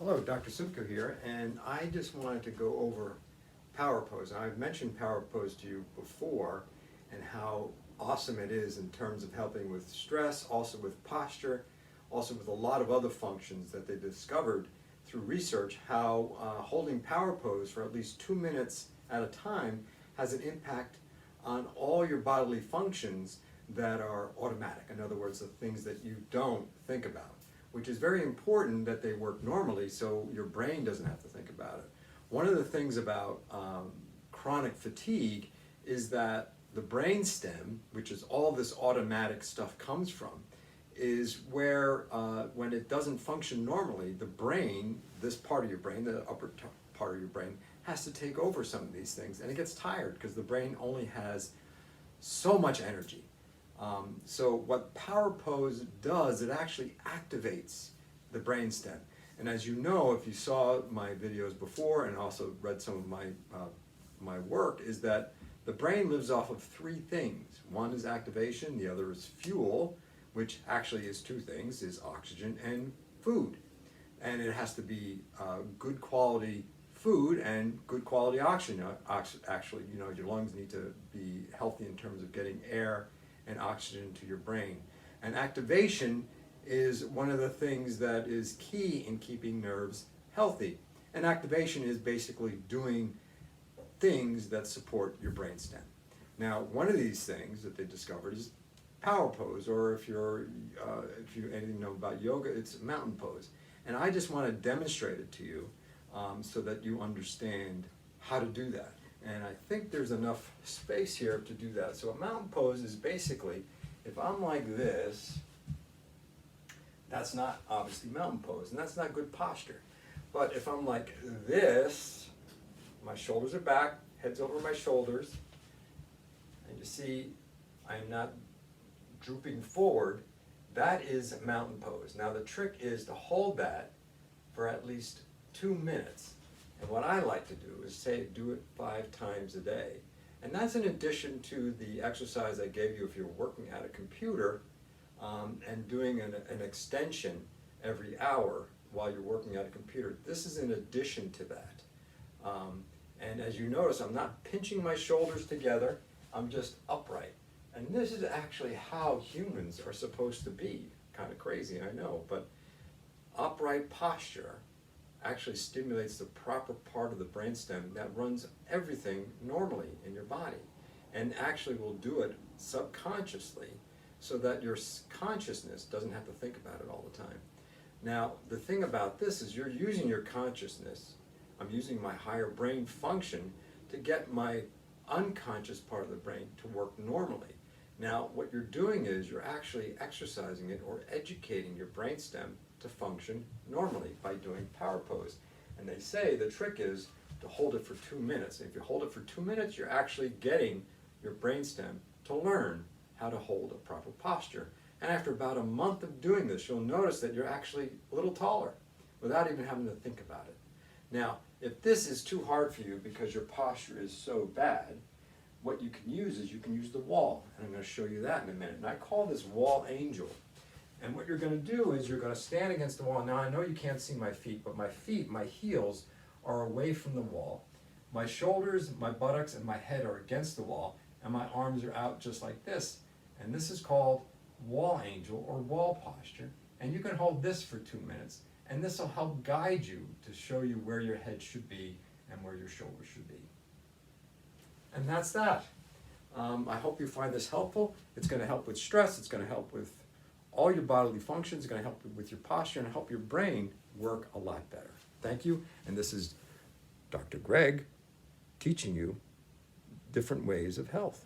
Hello, Dr. Sumko here, and I just wanted to go over Power Pose. I've mentioned Power Pose to you before and how awesome it is in terms of helping with stress, also with posture, also with a lot of other functions that they discovered through research, how holding Power Pose for at least 2 minutes at a time has an impact on all your bodily functions that are automatic. In other words, the things that you don't think about, which is very important that they work normally so your brain doesn't have to think about it. One of the things about chronic fatigue is that the brain stem, which is all this automatic stuff comes from, is where when it doesn't function normally, the brain, this part of your brain, the upper part of your brain, has to take over some of these things, and it gets tired because the brain only has so much energy. So what Power Pose does, it actually activates the brainstem. And as you know, if you saw my videos before and also read some of my work, is that the brain lives off of 3 things. One is activation, the other is fuel, which actually is 2 things, is oxygen and food. And it has to be good quality food and good quality oxygen. Actually, you know, your lungs need to be healthy in terms of getting air and oxygen to your brain. And activation is one of the things that is key in keeping nerves healthy. And activation is basically doing things that support your brainstem. Now, one of these things that they discovered is Power Pose, or if you anything know about yoga, it's Mountain Pose. And I just want to demonstrate it to you so that you understand how to do that. And I think there's enough space here to do that. So a mountain pose is basically, if I'm like this, that's not obviously mountain pose, and that's not good posture. But if I'm like this, my shoulders are back, head's over my shoulders, and you see I'm not drooping forward, that is a mountain pose. Now the trick is to hold that for at least 2 minutes. And what I like to do is do it 5 times a day. And that's in addition to the exercise I gave you if you're working at a computer and doing an extension every hour while you're working at a computer. This is in addition to that. And as you notice, I'm not pinching my shoulders together, I'm just upright. And this is actually how humans are supposed to be. Kind of crazy, I know, but upright posture actually stimulates the proper part of the brainstem that runs everything normally in your body, and actually will do it subconsciously so that your consciousness doesn't have to think about it all the time. Now, the thing about this is you're using your consciousness. I'm using my higher brain function to get my unconscious part of the brain to work normally. Now, what you're doing is you're actually exercising it or educating your brainstem to function normally by doing Power Pose. And they say the trick is to hold it for 2 minutes. And if you hold it for 2 minutes, you're actually getting your brainstem to learn how to hold a proper posture. And after about a month of doing this, you'll notice that you're actually a little taller without even having to think about it. Now, if this is too hard for you because your posture is so bad, what you can use is you can use the wall. And I'm going to show you that in a minute. And I call this wall angel. And what you're going to do is you're going to stand against the wall. Now I know you can't see my feet, but my feet, my heels, are away from the wall. My shoulders, my buttocks, and my head are against the wall, and my arms are out just like this. And this is called wall angel or wall posture. And you can hold this for 2 minutes, and this will help guide you to show you where your head should be and where your shoulders should be. And that's that. I hope you find this helpful. It's going to help with stress. It's going to help with all your bodily functions. It's going to help with your posture and help your brain work a lot better. Thank you. And this is Dr. Greg teaching you different ways of health.